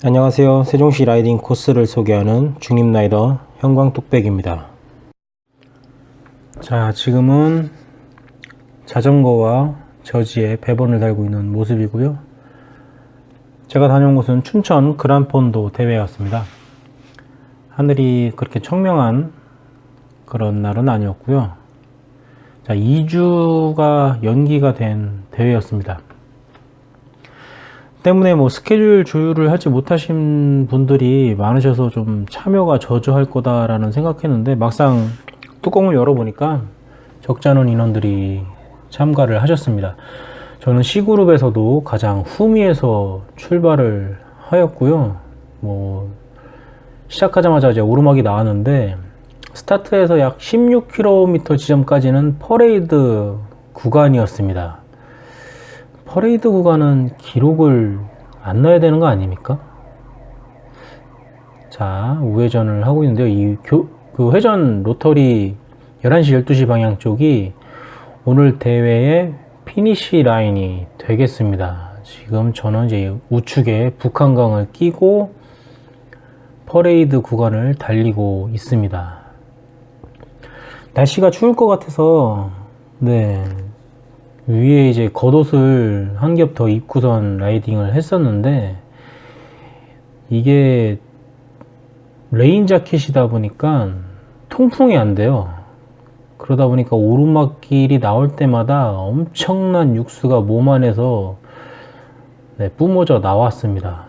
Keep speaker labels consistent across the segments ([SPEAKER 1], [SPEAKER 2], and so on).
[SPEAKER 1] 안녕하세요. 세종시 라이딩 코스를 소개하는 중립라이더 형광뚝배기입니다. 자, 지금은 자전거와 저지에 배번을 달고 있는 모습이고요. 제가 다녀온 곳은 춘천 그란폰도 대회였습니다. 하늘이 그렇게 청명한 그런 날은 아니었고요. 자, 2주가 연기가 된 대회였습니다. 때문에 스케줄 조율을 하지 못하신 분들이 많으셔서 좀 참여가 저조할 거다라는 생각했는데, 막상 뚜껑을 열어보니까 적지 않은 인원들이 참가를 하셨습니다. 저는 C그룹에서도 가장 후미에서 출발을 하였고요. 시작하자마자 이제 오르막이 나왔는데, 스타트에서 약 16km 지점까지는 퍼레이드 구간이었습니다. 퍼레이드 구간은 기록을 안 넣어야 되는 거 아닙니까? 자, 우회전을 하고 있는데요. 그 회전 로터리 11시, 12시 방향 쪽이 오늘 대회의 피니시 라인이 되겠습니다. 지금 저는 이제 우측에 북한강을 끼고 퍼레이드 구간을 달리고 있습니다. 날씨가 추울 것 같아서, 위에 이제 겉옷을 한 겹 더 입고선 라이딩을 했었는데, 이게 레인 자켓이다 보니까 통풍이 안 돼요. 그러다 보니까 오르막길이 나올 때마다 엄청난 육수가 몸 안에서 뿜어져 나왔습니다.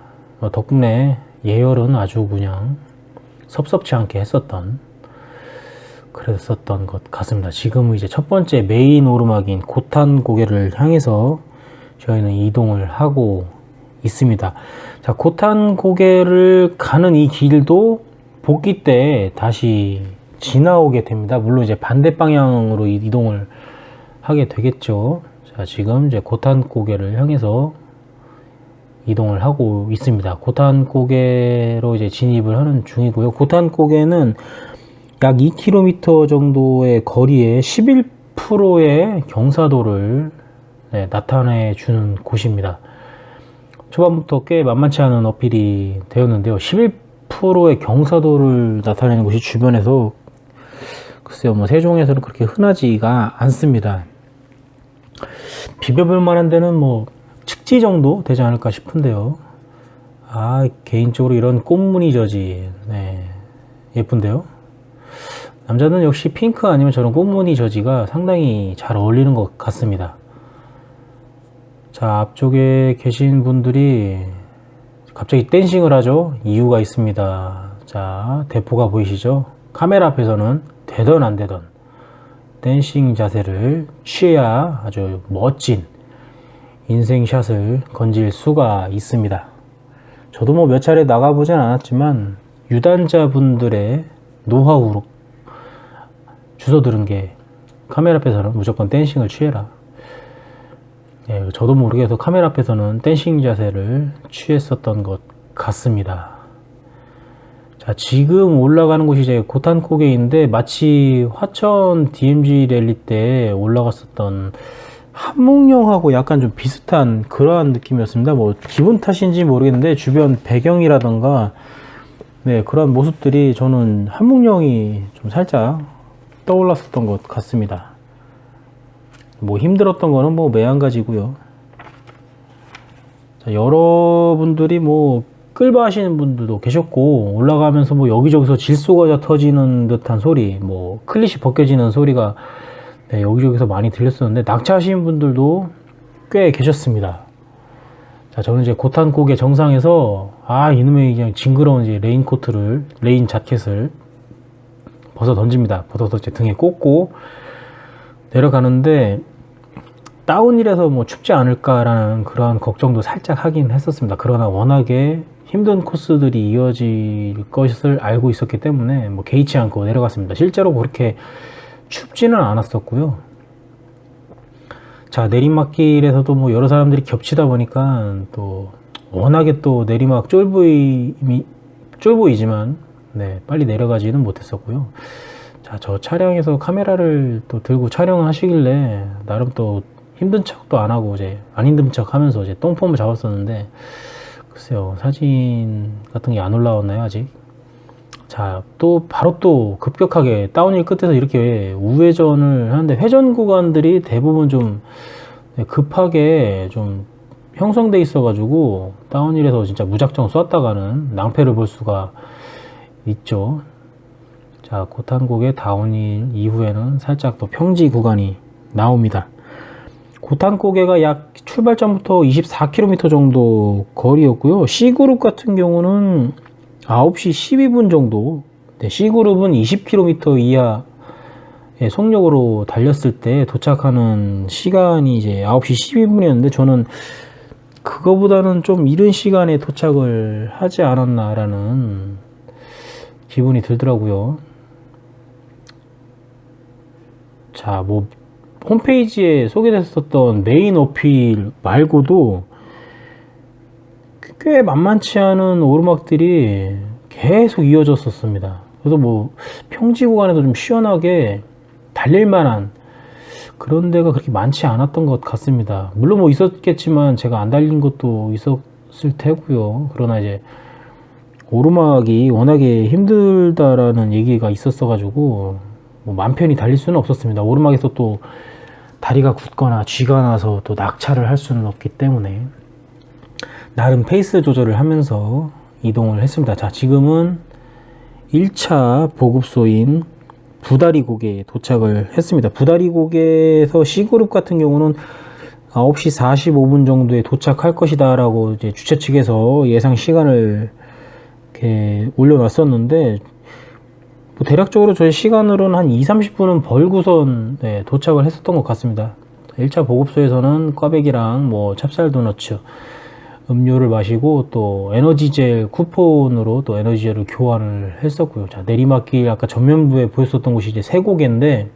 [SPEAKER 1] 덕분에 예열은 아주 그냥 섭섭치 않게 그랬었던 것 같습니다. 지금은 이제 첫 번째 메인 오르막인 고탄 고개를 향해서 저희는 이동을 하고 있습니다. 자, 고탄 고개를 가는 이 길도 복귀 때 다시 지나오게 됩니다. 물론 이제 반대 방향으로 이동을 하게 되겠죠. 자, 지금 이제 고탄 고개를 향해서 이동을 하고 있습니다. 고탄 고개로 이제 진입을 하는 중이고요. 고탄 고개는 약 2km 정도의 거리에 11%의 경사도를 나타내 주는 곳입니다. 초반부터 꽤 만만치 않은 어필이 되었는데요. 11%의 경사도를 나타내는 곳이 주변에서 글쎄요, 세종에서는 그렇게 흔하지가 않습니다. 비벼볼 만한 데는 측지 정도 되지 않을까 싶은데요. 개인적으로 이런 꽃무늬 저지, 예쁜데요. 남자는 역시 핑크 아니면 저런 꽃무늬 저지가 상당히 잘 어울리는 것 같습니다. 자, 앞쪽에 계신 분들이 갑자기 댄싱을 하죠. 이유가 있습니다. 자, 대포가 보이시죠? 카메라 앞에서는 되던 안 되던 댄싱 자세를 취해야 아주 멋진 인생샷을 건질 수가 있습니다. 저도 몇 차례 나가보진 않았지만 유단자분들의 노하우로 주워들은 게, 카메라 앞에서는 무조건 댄싱을 취해라. 저도 모르게 카메라 앞에서는 댄싱 자세를 취했었던 것 같습니다. 자, 지금 올라가는 곳이 이제 고탄고개인데, 마치 화천 DMZ 랠리 때 올라갔었던 한묵령하고 약간 좀 비슷한 그러한 느낌이었습니다. 기분 탓인지 모르겠는데 주변 배경이라던가 그런 모습들이 저는 한묵령이 좀 살짝 떠올랐었던 것 같습니다. 힘들었던 거는 매한가지고요. 자, 여러분들이 끌바 하시는 분들도 계셨고, 올라가면서 여기저기서 질소가 터지는 듯한 소리, 클릿이 벗겨지는 소리가 여기저기서 많이 들렸었는데, 낙차하시는 분들도 꽤 계셨습니다. 자, 저는 이제 고탄고개 정상에서 이놈의 그냥 징그러운 이제 레인 자켓을 벗어 던집니다. 벗어서 제 등에 꽂고 내려가는데, 다운힐에서 춥지 않을까라는 그러한 걱정도 살짝 하긴 했었습니다. 그러나 워낙에 힘든 코스들이 이어질 것을 알고 있었기 때문에 개의치 않고 내려갔습니다. 실제로 그렇게 춥지는 않았었고요. 자, 내리막길에서도 여러 사람들이 겹치다 보니까 또 워낙에 또 내리막 쫄보이지만 빨리 내려가지는 못했었고요. 자, 저 차량에서 카메라를 또 들고 촬영하시길래 나름 또 힘든 척도 안 하고 안 힘든 척 하면서 똥폼을 잡았었는데, 글쎄요, 사진 같은 게 안 올라왔나요 아직? 자, 또 바로 또 급격하게 다운힐 끝에서 이렇게 우회전을 하는데, 회전 구간들이 대부분 좀 급하게 좀 형성돼 있어 가지고 다운힐에서 진짜 무작정 쐈다가는 낭패를 볼 수가 있죠. 자, 고탄고개 다운힐 이후에는 살짝 또 평지 구간이 나옵니다. 고탄고개가 약 출발점부터 24km 정도 거리였고요. C그룹 같은 경우는 9시 12분 정도, 네, C그룹은 20km 이하의 속력으로 달렸을 때 도착하는 시간이 이제 9시 12분이었는데, 저는 그거보다는 좀 이른 시간에 도착을 하지 않았나라는 기분이 들더라고요. 자, 뭐 홈페이지에 소개됐었던 메인 어필 말고도 꽤 만만치 않은 오르막들이 계속 이어졌었습니다. 그래서 뭐 평지 구간에도 좀 시원하게 달릴 만한 그런 데가 그렇게 많지 않았던 것 같습니다. 물론 뭐 있었겠지만 제가 안 달린 것도 있었을 테고요. 그러나 이제 오르막이 워낙에 힘들다라는 얘기가 있었어 가지고 뭐 맘 편히 달릴 수는 없었습니다. 오르막에서 또 다리가 굳거나 쥐가 나서 또 낙차를 할 수는 없기 때문에 나름 페이스 조절을 하면서 이동을 했습니다. 자, 지금은 1차 보급소인 부다리고개에 도착을 했습니다. 부다리고개에서 C그룹 같은 경우는 9시 45분 정도에 도착할 것이다 라고 이제 주최 측에서 예상 시간을 이렇게 올려놨었는데, 뭐 대략적으로 저희 시간으로는 한 2~30분은 벌고선 네, 도착을 했었던 것 같습니다. 1차 보급소에서는 꽈배기랑 뭐 찹쌀 도너츠, 음료를 마시고 또 에너지젤 쿠폰으로 또 에너지젤을 교환을 했었고요. 자, 내리막길 아까 전면부에 보였었던 곳이 이제 세곡인데,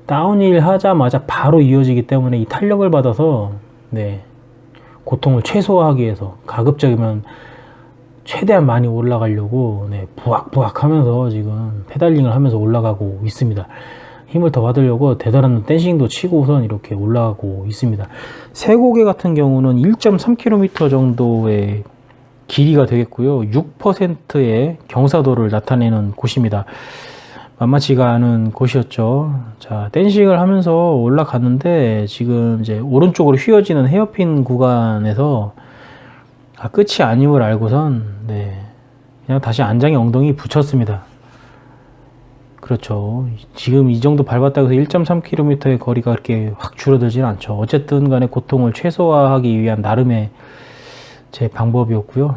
[SPEAKER 1] 다운힐 하자마자 바로 이어지기 때문에 이 탄력을 받아서 네, 고통을 최소화하기 위해서 가급적이면 최대한 많이 올라가려고 네, 부악부악 하면서 지금 페달링을 하면서 올라가고 있습니다. 힘을 더 받으려고 대단한 댄싱도 치고 우선 이렇게 올라가고 있습니다. 세곡에 같은 경우는 1.3km 정도의 길이가 되겠고요. 6%의 경사도를 나타내는 곳입니다. 만만치가 않은 곳이었죠. 자, 댄싱을 하면서 올라갔는데 지금 이제 오른쪽으로 휘어지는 헤어핀 구간에서 끝이 아님을 알고선 네, 그냥 다시 안장에 엉덩이 붙였습니다. 그렇죠. 지금 이 정도 밟았다고 해서 1.3km의 거리가 그렇게 확 줄어들지는 않죠. 어쨌든 간에 고통을 최소화하기 위한 나름의 제 방법이었고요.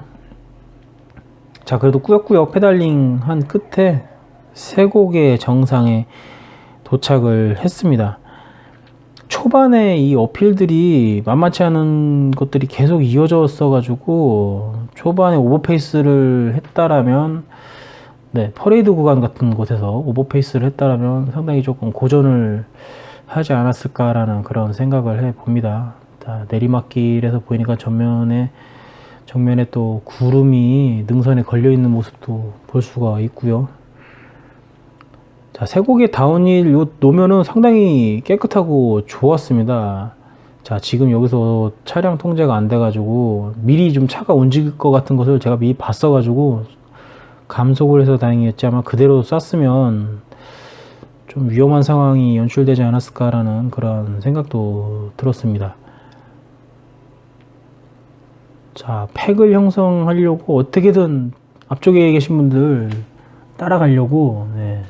[SPEAKER 1] 자, 그래도 꾸역꾸역 페달링 한 끝에 세곡의 정상에 도착을 했습니다. 초반에 이 어필들이 만만치 않은 것들이 계속 이어졌어 가지고 초반에 오버페이스를 했다라면 네, 퍼레이드 구간 같은 곳에서 오버페이스를 했다라면 상당히 조금 고전을 하지 않았을까라는 그런 생각을 해 봅니다. 자, 내리막길에서 보이니까 정면에 또 구름이 능선에 걸려 있는 모습도 볼 수가 있고요. 자, 세곡의 다운힐 요 노면은 상당히 깨끗하고 좋았습니다. 자, 지금 여기서 차량 통제가 안 돼 가지고 미리 좀 차가 움직일 것 같은 것을 제가 미리 봤어 가지고 감속을 해서 다행이었지, 아마 그대로 쐈으면 좀 위험한 상황이 연출되지 않았을까라는 그런 생각도 들었습니다. 자, 팩을 형성하려고 어떻게든 앞쪽에 계신 분들 따라가려고 네,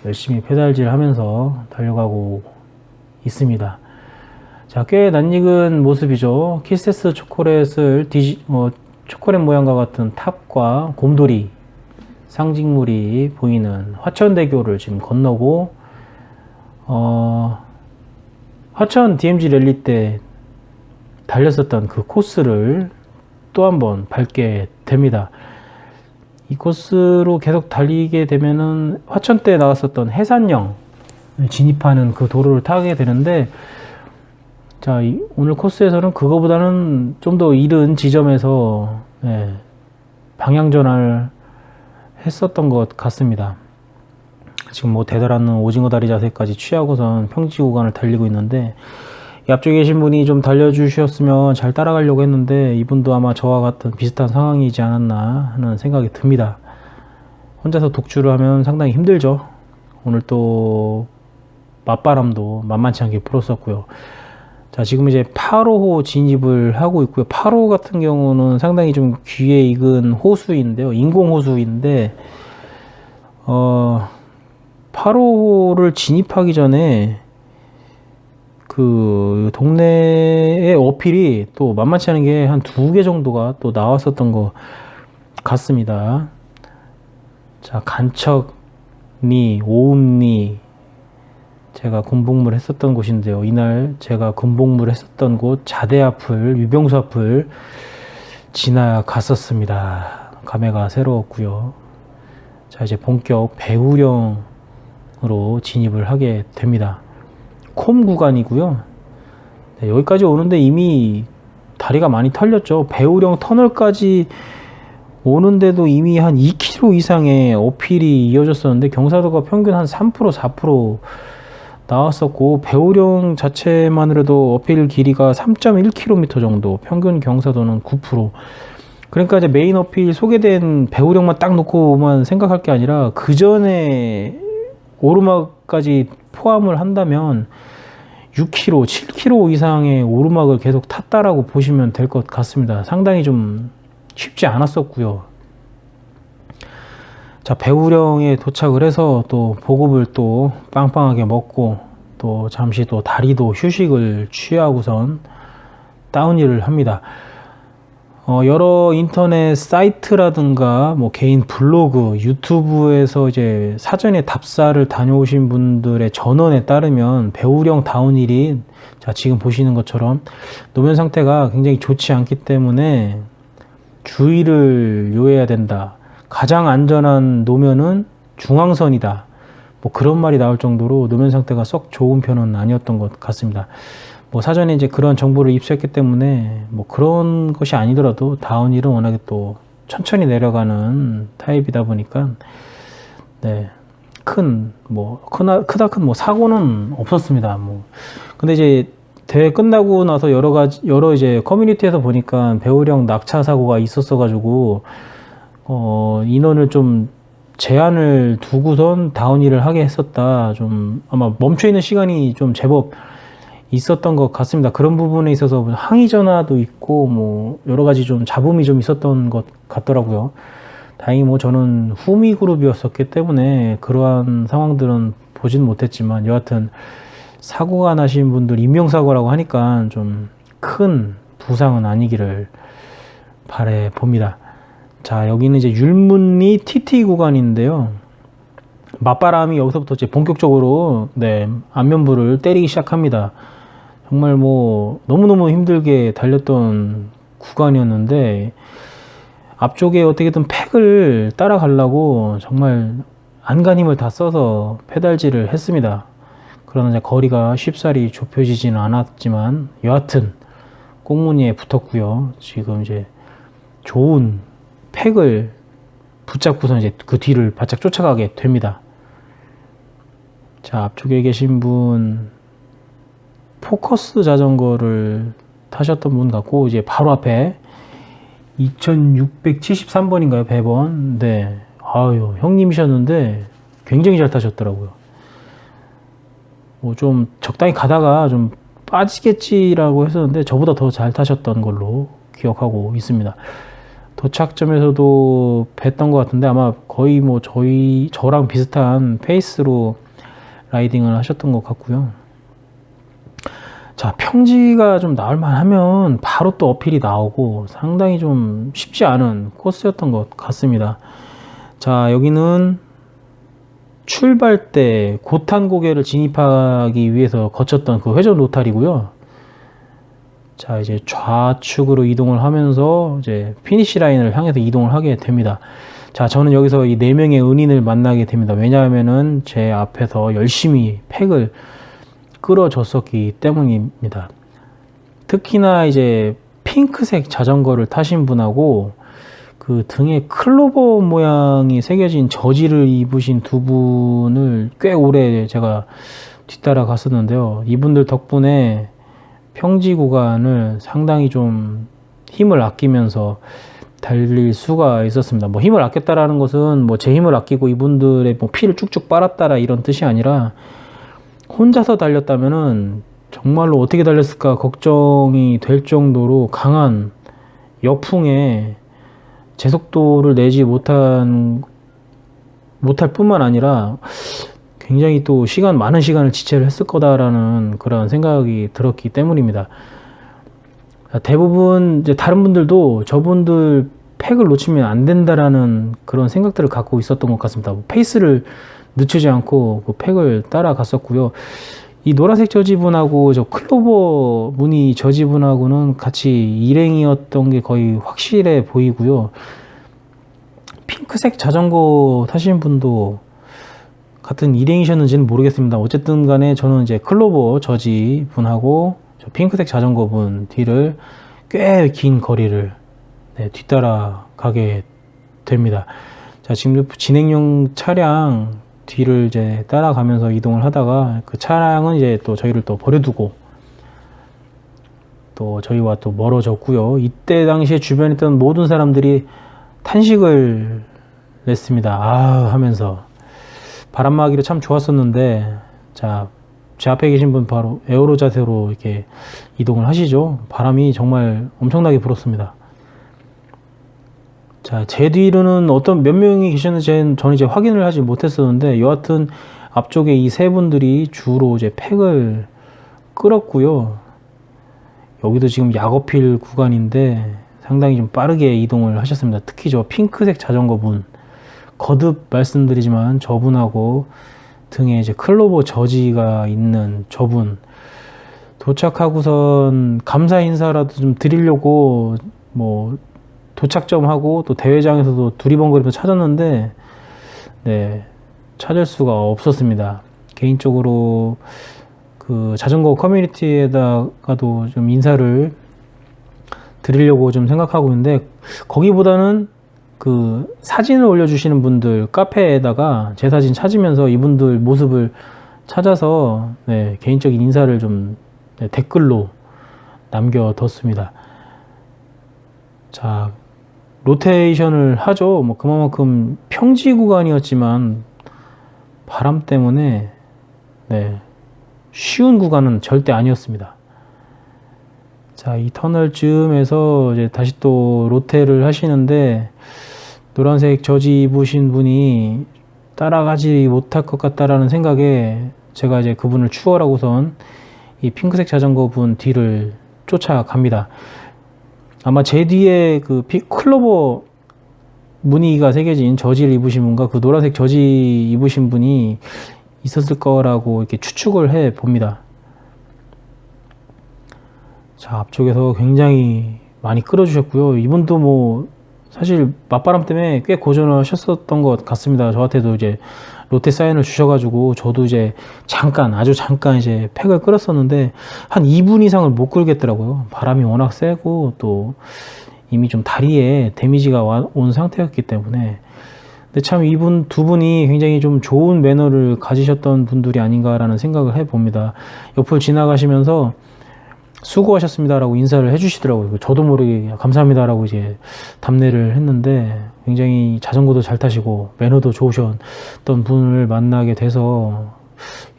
[SPEAKER 1] 열심히 페달질 하면서 달려가고 있습니다. 자, 꽤 낯익은 모습이죠. 키스테스 초콜릿을 초콜릿 모양과 같은 탑과 곰돌이 상징물이 보이는 화천대교를 지금 건너고 화천 DMZ 랠리 때 달렸었던 그 코스를 또 한번 밟게 됩니다. 이 코스로 계속 달리게 되면은 화천 때 나왔었던 해산령 진입하는 그 도로를 타게 되는데, 자, 오늘 코스에서는 그거보다는 좀 더 이른 지점에서 네, 방향 전환을 했었던 것 같습니다. 지금 뭐 대단한 오징어 다리 자세까지 취하고선 평지 구간을 달리고 있는데, 앞쪽에 계신 분이 좀 달려주셨으면 잘 따라가려고 했는데 이분도 아마 저와 같은 비슷한 상황이지 않았나 하는 생각이 듭니다. 혼자서 독주를 하면 상당히 힘들죠. 오늘 또 맞바람도 만만치 않게 불었었고요. 자, 지금 이제 8호 진입을 하고 있고요. 8호 같은 경우는 상당히 좀 귀에 익은 호수인데요. 인공 호수인데 8호를 진입하기 전에 그 동네의 어필이 또 만만치 않은 게 한 2개 정도가 또 나왔었던 것 같습니다. 자, 간척리, 오음리, 제가 군복무를 했었던 곳인데요. 이날 제가 군복무를 했었던 곳 자대 앞을, 유병수 앞을 지나갔었습니다. 감회가 새로웠고요. 자, 이제 본격 배우령으로 진입을 하게 됩니다. 콤 구간이고요. 네, 여기까지 오는데 이미 다리가 많이 털렸죠. 배우령 터널까지 오는데도 이미 한 2km 이상의 어필이 이어졌었는데 경사도가 평균 한 3%, 4% 나왔었고, 배우령 자체만으로도 어필 길이가 3.1km 정도, 평균 경사도는 9%. 그러니까 이제 메인 어필 소개된 배우령만 딱 놓고만 생각할 게 아니라 그 전에 오르막까지 포함을 한다면 6km, 7km 이상의 오르막을 계속 탔다라고 보시면 될 것 같습니다. 상당히 좀 쉽지 않았었고요. 자, 배우령에 도착을 해서 또 보급을 또 빵빵하게 먹고 또 잠시 또 다리도 휴식을 취하고선 다운힐을 합니다. 여러 인터넷 사이트라든가 뭐 개인 블로그, 유튜브에서 이제 사전에 답사를 다녀오신 분들의 전언에 따르면 배우령 다운힐이, 자, 지금 보시는 것처럼 노면 상태가 굉장히 좋지 않기 때문에 주의를 요해야 된다. 가장 안전한 노면은 중앙선이다. 뭐 그런 말이 나올 정도로 노면 상태가 썩 좋은 편은 아니었던 것 같습니다. 뭐 사전에 이제 그런 정보를 입수했기 때문에 뭐 그런 것이 아니더라도 다운힐은 워낙에 또 천천히 내려가는 타입이다 보니까 네, 크다 큰 뭐 사고는 없었습니다. 뭐 근데 이제 대회 끝나고 나서 여러 이제 커뮤니티에서 보니까 배우령 낙차 사고가 있었어 가지고 인원을 좀 제한을 두고선 다운힐을 하게 했었다. 좀 아마 멈춰 있는 시간이 좀 제법 있었던 것 같습니다. 그런 부분에 있어서 항의 전화도 있고 뭐 여러 가지 좀 잡음이 좀 있었던 것 같더라고요. 다행히 뭐 저는 후미 그룹이었었기 때문에 그러한 상황들은 보진 못했지만 여하튼 사고가 나신 분들 인명사고라고 하니까 좀 큰 부상은 아니기를 바래 봅니다. 자, 여기는 이제 율문리 TT 구간인데요. 맞바람이 여기서부터 이제 본격적으로 네, 안면부를 때리기 시작합니다. 정말 뭐 너무너무 힘들게 달렸던 구간이었는데 앞쪽에 어떻게든 팩을 따라가려고 정말 안간 힘을 다 써서 페달질을 했습니다. 그러나 이제 거리가 쉽사리 좁혀지지는 않았지만 여하튼 꽁무니에 붙었고요. 지금 이제 좋은 팩을 붙잡고서 이제 그 뒤를 바짝 쫓아가게 됩니다. 자, 앞쪽에 계신 분 포커스 자전거를 타셨던 분 같고 이제 바로 앞에 2673번인가요? 배번. 네. 아유, 형님이셨는데 굉장히 잘 타셨더라고요. 뭐 좀 적당히 가다가 좀 빠지겠지라고 했었는데 저보다 더 잘 타셨던 걸로 기억하고 있습니다. 도착점에서도 뵀던 것 같은데 아마 거의 뭐 저랑 비슷한 페이스로 라이딩을 하셨던 것 같고요. 자, 평지가 좀 나올만 하면 바로 또 어필이 나오고 상당히 좀 쉽지 않은 코스였던 것 같습니다. 자, 여기는 출발 때 고탄고개를 진입하기 위해서 거쳤던 그 회전 로탈이고요. 자, 이제 좌측으로 이동을 하면서 이제 피니시 라인을 향해서 이동을 하게 됩니다. 자, 저는 여기서 이 4명의 은인을 만나게 됩니다. 왜냐하면은 제 앞에서 열심히 팩을 끌어줬었기 때문입니다. 특히나 이제 핑크색 자전거를 타신 분하고 그 등에 클로버 모양이 새겨진 저지를 입으신 두 분을 꽤 오래 제가 뒤따라 갔었는데요. 이분들 덕분에 평지 구간을 상당히 좀 힘을 아끼면서 달릴 수가 있었습니다. 뭐 힘을 아꼈다라는 것은 뭐 제 힘을 아끼고 이분들의 뭐 피를 쭉쭉 빨았다라 이런 뜻이 아니라 혼자서 달렸다면은 정말로 어떻게 달렸을까 걱정이 될 정도로 강한 역풍에 제속도를 내지 못할 뿐만 아니라 굉장히 또 많은 시간을 지체를 했을 거다라는 그런 생각이 들었기 때문입니다. 대부분 이제 다른 분들도 저분들 팩을 놓치면 안 된다라는 그런 생각들을 갖고 있었던 것 같습니다. 페이스를 늦추지 않고 그 팩을 따라갔었고요. 이 노란색 저지분하고 저 클로버 무늬 저지분하고는 같이 일행이었던 게 거의 확실해 보이고요. 핑크색 자전거 타시는 분도 같은 일행이셨는지는 모르겠습니다. 어쨌든 간에 저는 이제 클로버 저지분하고 저 핑크색 자전거 분 뒤를 꽤 긴 거리를 뒤따라 가게 됩니다. 자, 지금 진행용 차량 뒤를 이제 따라가면서 이동을 하다가 그 차량은 이제 또 저희를 또 버려두고 또 저희와 또 멀어졌고요. 이때 당시에 주변에 있던 모든 사람들이 탄식을 냈습니다. 아 하면서 바람막이로 참 좋았었는데, 자, 제 앞에 계신 분 바로 에어로 자세로 이렇게 이동을 하시죠. 바람이 정말 엄청나게 불었습니다. 자, 제 뒤로는 어떤 몇 명이 계셨는지 저는 이제 확인을 하지 못했었는데, 여하튼 앞쪽에 이 세 분들이 주로 이제 팩을 끌었고요. 여기도 지금 약어필 구간인데 상당히 좀 빠르게 이동을 하셨습니다. 특히 저 핑크색 자전거 분, 거듭 말씀드리지만 저분하고 등에 이제 클로버 저지가 있는 저분, 도착하고선 감사 인사라도 좀 드리려고 뭐 도착점하고 또 대회장에서도 두리번거리면서 찾았는데 찾을 수가 없었습니다. 개인적으로 그 자전거 커뮤니티에다가도 좀 인사를 드리려고 좀 생각하고 있는데, 거기보다는 그 사진을 올려주시는 분들 카페에다가 제 사진 찾으면서 이분들 모습을 찾아서 개인적인 인사를 좀 댓글로 남겨뒀습니다. 자, 로테이션을 하죠. 뭐 그만큼 평지 구간이었지만 바람 때문에 쉬운 구간은 절대 아니었습니다. 자, 이 터널쯤에서 이제 다시 또 로테를 하시는데, 노란색 저지 입으신 분이 따라가지 못할 것 같다라는 생각에 제가 이제 그분을 추월하고선 이 핑크색 자전거 분 뒤를 쫓아갑니다. 아마 제 뒤에 그 클로버 무늬가 새겨진 저지를 입으신 분과 그 노란색 저지 입으신 분이 있었을 거라고 이렇게 추측을 해 봅니다. 자, 앞쪽에서 굉장히 많이 끌어주셨고요. 이분도 뭐 사실 맞바람 때문에 꽤 고전을 하셨었던 것 같습니다. 저한테도 이제 롯데 사인을 주셔가지고 저도 이제 아주 잠깐 이제 팩을 끌었었는데 한 2분 이상을 못 끌겠더라고요. 바람이 워낙 세고 또 이미 좀 다리에 데미지가 온 상태였기 때문에. 근데 참 이분 두 분이 굉장히 좀 좋은 매너를 가지셨던 분들이 아닌가라는 생각을 해봅니다. 옆을 지나가시면서 수고하셨습니다라고 인사를 해주시더라고요. 저도 모르게 감사합니다라고 이제 답례를 했는데, 굉장히 자전거도 잘 타시고 매너도 좋으셨던 분을 만나게 돼서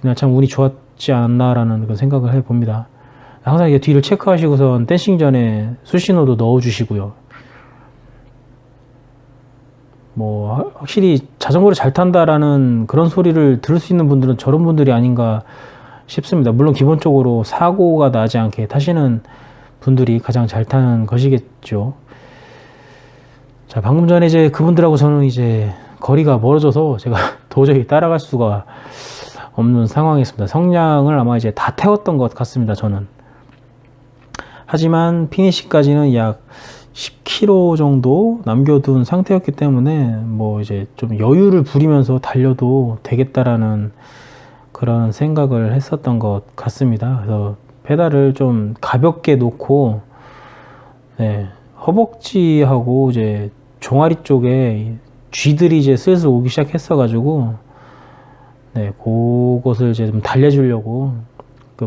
[SPEAKER 1] 이날 참 운이 좋았지 않나라는 그런 생각을 해봅니다. 항상 이게 뒤를 체크하시고선 댄싱 전에 수신호도 넣어주시고요. 뭐 확실히 자전거를 잘 탄다라는 그런 소리를 들을 수 있는 분들은 저런 분들이 아닌가 싶습니다. 물론 기본적으로 사고가 나지 않게 타시는 분들이 가장 잘 타는 것이겠죠. 자, 방금 전에 이제 그분들하고 저는 이제 거리가 멀어져서 제가 도저히 따라갈 수가 없는 상황이었습니다. 성량을 아마 이제 다 태웠던 것 같습니다, 저는. 하지만 피니시까지는 약 10km 정도 남겨둔 상태였기 때문에 뭐 이제 좀 여유를 부리면서 달려도 되겠다라는 그런 생각을 했었던 것 같습니다. 그래서 페달을 좀 가볍게 놓고 허벅지하고 이제 종아리 쪽에 쥐들이 이제 슬슬 오기 시작했어 가지고 그것을 이제 좀 달래주려고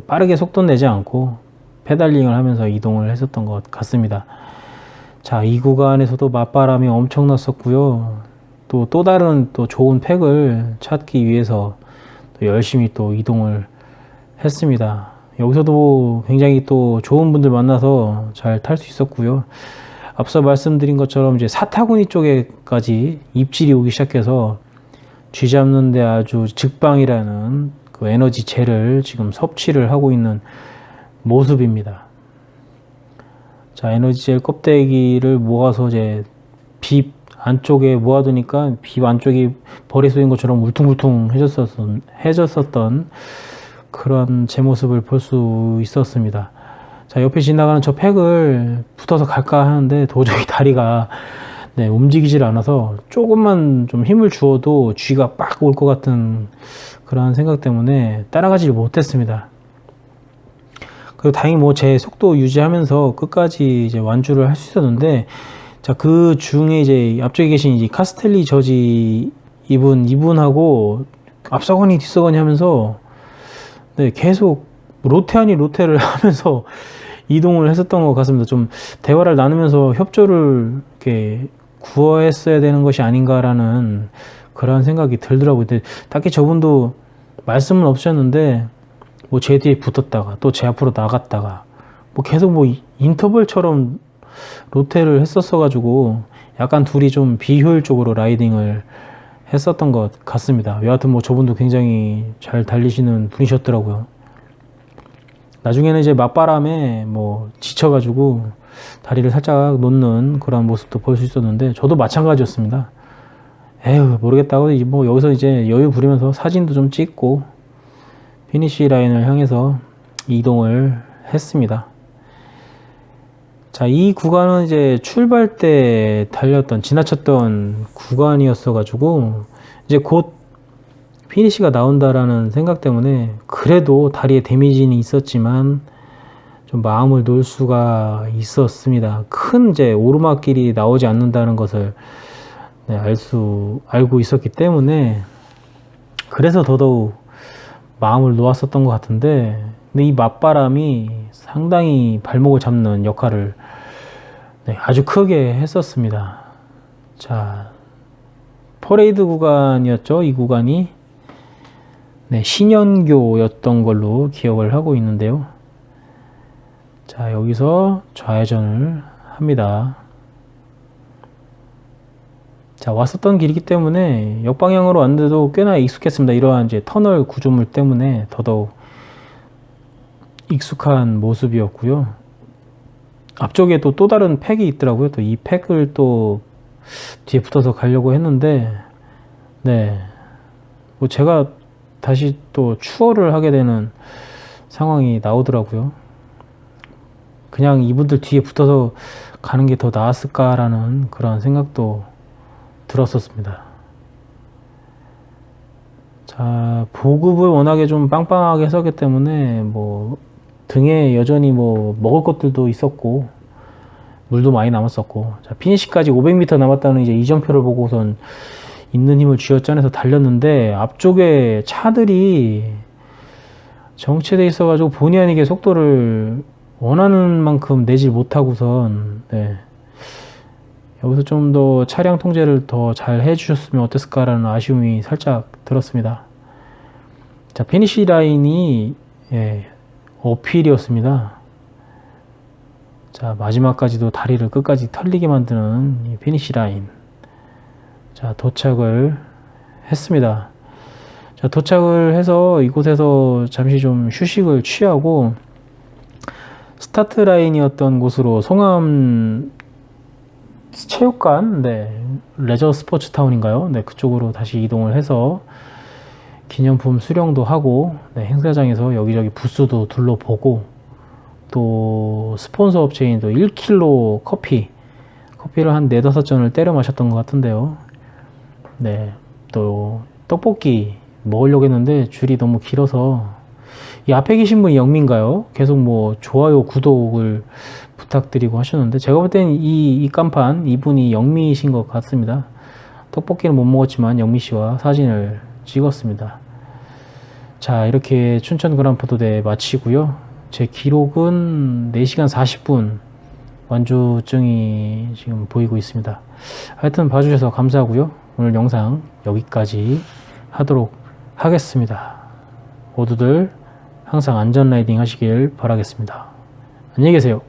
[SPEAKER 1] 빠르게 속도 내지 않고 페달링을 하면서 이동을 했었던 것 같습니다. 자, 이 구간에서도 맞바람이 엄청났었고요. 또 다른 또 좋은 팩을 찾기 위해서 또 열심히 또 이동을 했습니다. 여기서도 굉장히 또 좋은 분들 만나서 잘 탈 수 있었고요. 앞서 말씀드린 것처럼 이제 사타구니 쪽에까지 입질이 오기 시작해서 쥐 잡는데 아주 직방이라는 그 에너지 젤을 지금 섭취를 하고 있는 모습입니다. 자, 에너지 젤 껍데기를 모아서 이제 빕 안쪽에 모아두니까 빕 안쪽이 벌에 쏘인 것처럼 울퉁불퉁해졌었던 그런 제 모습을 볼 수 있었습니다. 자, 옆에 지나가는 저 팩을 붙어서 갈까 하는데 도저히 다리가 움직이질 않아서 조금만 좀 힘을 주어도 쥐가 빡 올 것 같은 그런 생각 때문에 따라가지 못했습니다. 그리고 다행히 뭐 제 속도 유지하면서 끝까지 이제 완주를 할 수 있었는데, 자, 그 중에 이제 앞쪽에 계신 이제 카스텔리 저지 이분하고 앞서거니 뒤서거니 하면서 계속 로테 아니 로테를 하면서 이동을 했었던 것 같습니다. 좀 대화를 나누면서 협조를 이렇게 구했어야 되는 것이 아닌가라는 그런 생각이 들더라고요. 근데 딱히 저분도 말씀은 없으셨는데 뭐 제 뒤에 붙었다가 또 제 앞으로 나갔다가 뭐 계속 뭐 인터벌처럼 로테를 했었어 가지고 약간 둘이 좀 비효율적으로 라이딩을 했었던 것 같습니다. 여하튼 뭐 저분도 굉장히 잘 달리시는 분이셨더라고요. 나중에는 이제 맞바람에 뭐 지쳐가지고 다리를 살짝 놓는 그런 모습도 볼 수 있었는데, 저도 마찬가지였습니다. 에휴, 모르겠다고 뭐 여기서 이제 여유 부리면서 사진도 좀 찍고 피니시 라인을 향해서 이동을 했습니다. 자, 이 구간은 이제 출발 때 지나쳤던 구간이었어 가지고 이제 곧 피니시가 나온다라는 생각 때문에 그래도 다리에 데미지는 있었지만 좀 마음을 놓을 수가 있었습니다. 큰 이제 오르막길이 나오지 않는다는 것을 알고 있었기 때문에 그래서 더더욱 마음을 놓았었던 것 같은데, 근데 이 맞바람이 상당히 발목을 잡는 역할을 아주 크게 했었습니다. 자, 퍼레이드 구간이었죠. 이 구간이 신연교였던 걸로 기억을 하고 있는데요. 자, 여기서 좌회전을 합니다. 자, 왔었던 길이기 때문에 역방향으로 왔는데도 꽤나 익숙했습니다. 이러한 이제 터널 구조물 때문에 더더욱 익숙한 모습이었고요. 앞쪽에 또 다른 팩이 있더라고요. 또 이 팩을 또 뒤에 붙어서 가려고 했는데, 뭐 제가 다시 또 추월을 하게 되는 상황이 나오더라고요. 그냥 이분들 뒤에 붙어서 가는 게 더 나았을까라는 그런 생각도 들었었습니다. 자, 보급을 워낙에 좀 빵빵하게 했었기 때문에 뭐 등에 여전히 뭐 먹을 것들도 있었고 물도 많이 남았었고, 자, 피니시까지 500m 남았다는 이제 이정표를 보고선 있는 힘을 쥐어짜내서 달렸는데 앞쪽에 차들이 정체돼 있어 가지고 본의 아니게 속도를 원하는 만큼 내지 못하고선 여기서 좀 더 차량 통제를 더 잘 해주셨으면 어땠을까라는 아쉬움이 살짝 들었습니다. 자, 피니시 라인이 어필이었습니다. 자, 마지막까지도 다리를 끝까지 털리게 만드는 이 피니시 라인. 자, 도착을 했습니다. 자, 도착을 해서 이곳에서 잠시 좀 휴식을 취하고 스타트 라인이었던 곳으로 송암 체육관, 레저 스포츠 타운인가요? 그쪽으로 다시 이동을 해서 기념품 수령도 하고, 행사장에서 여기저기 부스도 둘러보고, 또 스폰서 업체인 또 1kg 커피를 한 4-5잔을 때려 마셨던 것 같은데요. 또 떡볶이 먹으려고 했는데 줄이 너무 길어서, 이 앞에 계신 분이 영미인가요? 계속 뭐 좋아요, 구독을 부탁드리고 하셨는데, 제가 볼 때는 이 깜판 이분이 영미이신 것 같습니다. 떡볶이는 못 먹었지만 영미씨와 사진을 찍었습니다. 자, 이렇게 춘천 그랑프도대 마치고요. 제 기록은 4시간 40분 완주증이 지금 보이고 있습니다. 하여튼 봐주셔서 감사하고요. 오늘 영상 여기까지 하도록 하겠습니다. 모두들 항상 안전 라이딩 하시길 바라겠습니다. 안녕히 계세요.